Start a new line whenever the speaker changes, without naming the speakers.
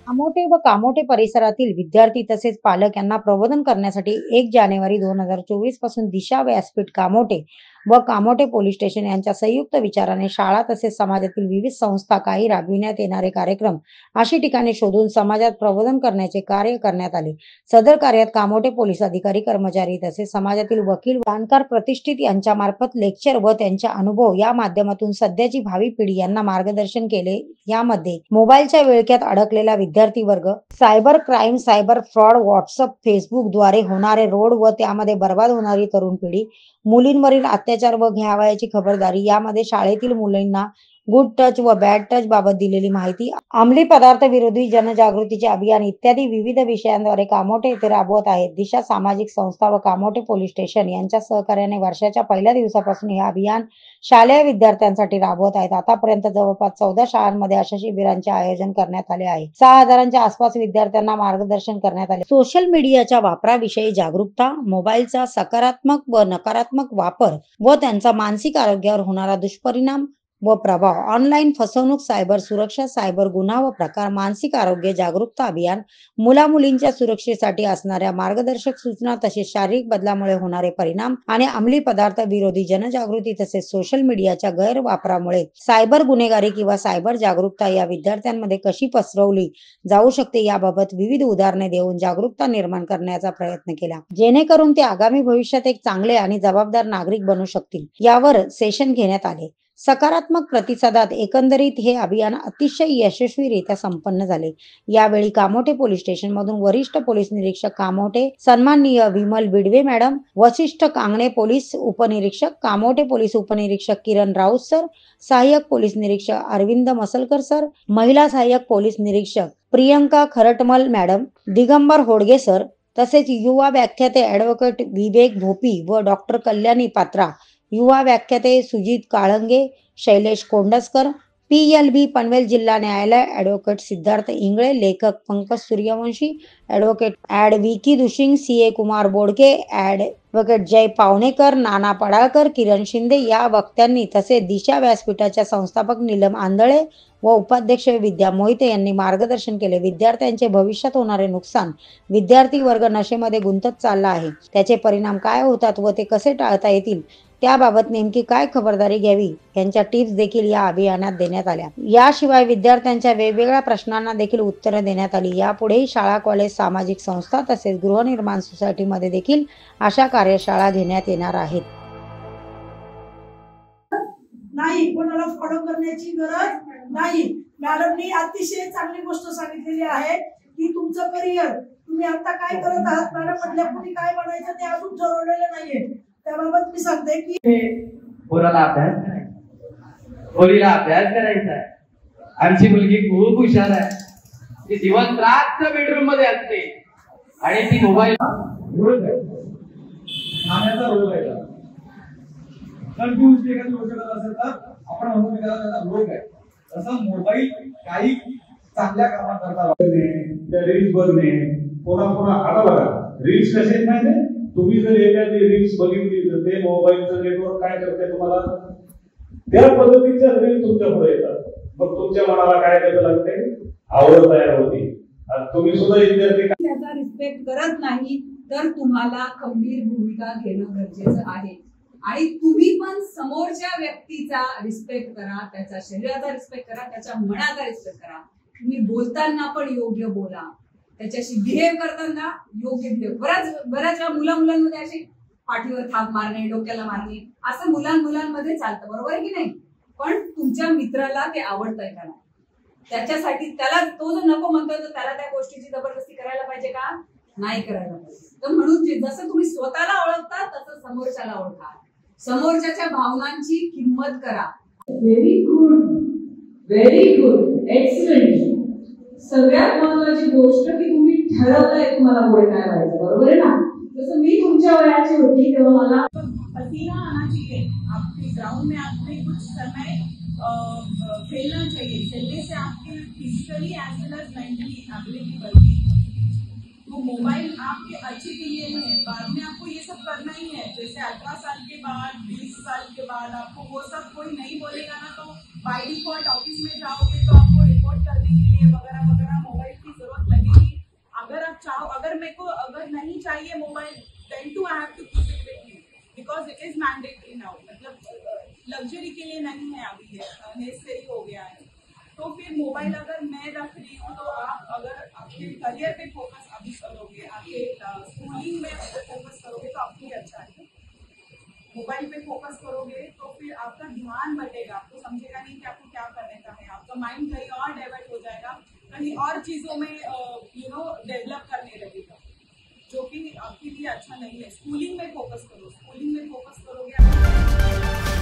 आमोटे व कामोठे परिसरातील विद्यार्थी तसेच पालक यांना प्रबोधन करण्यासाठी 1 जानेवारी 2024 पासून दिशा व्यासपीठ कामोठे व कामोठे पोलीस स्टेशन यांच्या संयुक्त विचाराने शाळा तसेच समाजातील विविध संस्था काही राबविण्यात येणारे कार्यक्रम अशी ठिकाणे शोधून समाजात प्रबोधन करण्याचे कार्य करण्यात आले। सदर कार्यात कामोठे पोलीस अधिकारी कर्मचारी तसेच समाजातील वकील जाणकार प्रतिष्ठित यांच्या मार्फत लेक्चर व त्यांच्या अनुभव या माध्यमातून सध्याची भावी पिढी यांना मार्गदर्शन केले। यामध्ये मोबाईलच्या विळख्यात अडकलेला विद्यार्थी वर्ग, cyber crime, cyber fraud, WhatsApp, Facebook द्वारे होणारे रोड व त्यामध्ये बर्बाद होणारी तरुण पिढी, मुलींवरील अत्याचार व घ्यावयाची खबरदारी यामध्ये शाळेतील मुलींना गुड टच व बॅड टच बाबत दिलेली माहिती, अंमली पदार्थ विरोधी जनजागृतीचे अभियान इत्यादी विविध विषयांद्वारे कामोठे येथे राबवत आहेत। दिशा सामाजिक संस्था व कामोठे पोलीस स्टेशन यांच्या सहकार्याने वर्षाच्या पहिल्या दिवसापासून हे अभियान शालेय विद्यार्थ्यांसाठी राबवत आहेत। आतापर्यंत जवळपास 14 शाळांमध्ये अशा शिबिरांचे आयोजन करण्यात आले आहे। 6,000च्या आसपास विद्यार्थ्यांना मार्गदर्शन करण्यात आले। सोशल मीडियाच्या वापराविषयी जागरूकता, मोबाईलचा सकारात्मक व नकारात्मक वापर व त्यांचा मानसिक आरोग्यावर होणारा दुष्परिणाम व प्रभाव, ऑनलाईन फसवणूक, सायबर सुरक्षा, सायबर गुन्हा व प्रकार, मानसिक आरोग्य जागरूकता अभियान, मुला-मुलींच्या सुरक्षेसाठी असणाऱ्या मार्गदर्शक सूचना तसेच शारीरिक बदलामुळे होणारे परिणाम आणि अंमली पदार्थ विरोधी जनजागृती तसेच सोशल मीडियाच्या गैरवापरामुळे सायबर गुन्हेगारी किंवा सायबर जागरूकता या विद्यार्थ्यांमध्ये कशी पसरवली जाऊ शकते याबाबत विविध उदाहरणे देऊन जागरूकता निर्माण करण्याचा प्रयत्न केला, जेणेकरून ते आगामी भविष्यात एक चांगले आणि जबाबदार नागरिक बनू शकतील। यावर सेशन घेण्यात आले। सकारात्मक प्रतिसादात एकंदरीत हे अभियान अतिशय यशस्वीरित्या संपन्न झाले। यावेळी कामोठे पोलीस स्टेशन मधून वरिष्ठ पोलीस निरीक्षक कामोठे सन्माननीय विमल बिडवे मॅडम, वशिष्ठ कांगणे पोलीस उपनिरीक्षक, कामोठे पोलीस उपनिरीक्षक किरण राऊत सर, सहाय्यक पोलीस निरीक्षक अरविंद मसलकर सर, महिला सहाय्यक पोलीस निरीक्षक प्रियंका खरटमल मॅडम, दिगंबर होडगे सर तसेच युवा व्याख्याते ॲडव्होकेट विवेक भोपी व डॉक्टर कल्याणी पात्रा, युवा व्याख्याते सुजित काळंगे, शैलेश कोंडसकर, PLB पनवेल जिल्हा न्यायालय ॲडव्होकेट सिद्धार्थ इंगळे, लेखक पंकज सूर्यवंशी, ॲडव्होकेट विकी दुशिंग, CA कुमार बोडके, ॲडव्होकेट जय पावणेकर, नाना पडाळकर, किरण शिंदे या वक्त्यांनी तसेच दिशा व्यासपीठाच्या संस्थापक नीलम आंधळे व उपाध्यक्ष विद्या मोहिते यांनी मार्गदर्शन केले। विद्यार्थ्यांचे भविष्यात होणारे नुकसान, विद्यार्थी वर्ग नशेमध्ये गुंतत चालला आहे, त्याचे परिणाम काय होतात व ते कसे टाळता येतील त्याबाबत नेमकी काय खबरदारी घ्यावी यांच्या टिप्स देखील या अभियानात देण्यात आल्या। याशिवाय विद्यार्थ्यांच्या वेगवेगळ्या प्रश्नांना देखील उत्तरे देण्यात आली। यापुढेही शाळा, कॉलेज, सामाजिक संस्था तसेच गृहनिर्माण सोसायटीमध्ये देखील अशा कार्यशाळा घेण्यात येणार आहेत।
नाही, कोणाला फॉलो करण्याची गरज नाही। मॅडमनी अतिशय चांगली गोष्ट सांगितलेली आहे की तुमचं करिअर तुम्ही आता काय करत आहात, मॅडम म्हटल्या पुढे काय बनायचं ते अजून ठरवलेलं नाहीये। त्याबाबत मी सांगते की
पोराला अभ्यास करायचा, मुलीला अभ्यास करायचा आहे। आमची मुलगी खूप हुशार आहे, ती दिवस रात्र बेडरूम मध्ये असते आणि ती मोबाईल
खाण्याचा रोग आहे, कन्फ्युज एखादी गोष्ट करत असेल तर आपण म्हणून त्याचा रोग आहे। तसा मोबाईल काही चांगल्या कामाकरता त्या रील्स बघणे, पुन्हा आता बघा रील्स कसे आहेत माहिती, तुम्ही जर एखादी रील्स बघितली तर ते मोबाईलचं नेटवर्क काय करते तुम्हाला त्या पद्धतीच्या रील्स तुमच्या पुढे येतात। मग तुमच्या मनाला काय करायला लागते, आवड तयार होती। तुम्ही सुद्धा विद्यार्थी
त्याचा रिस्पेक्ट करत नाही तर तुम्हाला खंबीर भूमिका घेणं गरजेचं आहे आणि तुम्ही पण समोरच्या व्यक्तीचा रिस्पेक्ट करा, त्याच्या शरीराचा रिस्पेक्ट करा, त्याच्या मनाचा रिस्पेक्ट करा। तुम्ही बोलताना पण योग्य बोला, त्याच्याशी बिहेव करताना योग्य बिहेव। बऱ्याच मुलांमध्ये अशी पाठीवर थाप मारणे, डोक्याला मारणे असं मुलांमध्ये चालतं, बरोबर आहे की नाही? पण तुमच्या मित्राला ते आवडतंय का नाही, त्याच्यासाठी त्याला तो जो नको म्हणतोय तर त्याला त्या गोष्टीची जबरदस्ती करायला पाहिजे का? नाही करायला पाहिजे। तर म्हणून जसं तुम्ही स्वतःला ओळखता तसं समोरच्याला ओळखा, समोरच्याच्या भावनांची किंमत करा।
Very good, excellent. सगळ्यात महत्वाची गोष्ट की तुम्ही ठरवलंय तुम्हाला पुढे काय व्हायचं, बरोबर आहे ना? जसं मी तुमच्या वयाची होती तेव्हा मला
पसीना आना चाहिए आपके ग्राउंड में, आपने कुछ समय खेलना चाहिए। खेलने से आपकी फिजिकली एज वेल एज मेंटली एबिलिटी बढ़ती है। तो मोबाइल आपके अच्छे के लिए है, बाद में आपको ये सब करना ही है। जैसे 18 साल के बाद, 20 साल के बाद आपको वो सब कोई नहीं बोलेगा ना, तो बाय डिफॉल्ट ऑफिस में जाओगे तो आपको रिपोर्ट करने के लिए वगैरह वगैरह मोबाइल की मेरे को अगर नहीं चाहिए mobile, then too I have to keep it with me because it is mandatory now. मतलब लग्जरी के लिए नहीं है अभी, ये नेसेसरी हो गया है। तो फिर मोबाइल अगर मैं रख रही हूँ तो आप अगर आपके करियर पे फोकस अभी करोगे, आपके स्कूलिंग में फोकस करोगे तो आपके लिए अच्छा है। मोबाइल पे फोकस करोगे तो फिर आपका ध्यान बटेगा, आपको समझेगा नहीं कि आपको क्या करने का है, आपका माइंड कहीं और डाइवर्ट हो जाएगा, कहीं और चीजों में डेवलप करने लगेगा, जो कि आपके लिए अच्छा नहीं है। स्कूलिंग में फोकस करो, स्कूलिंग में फोकस करोगे।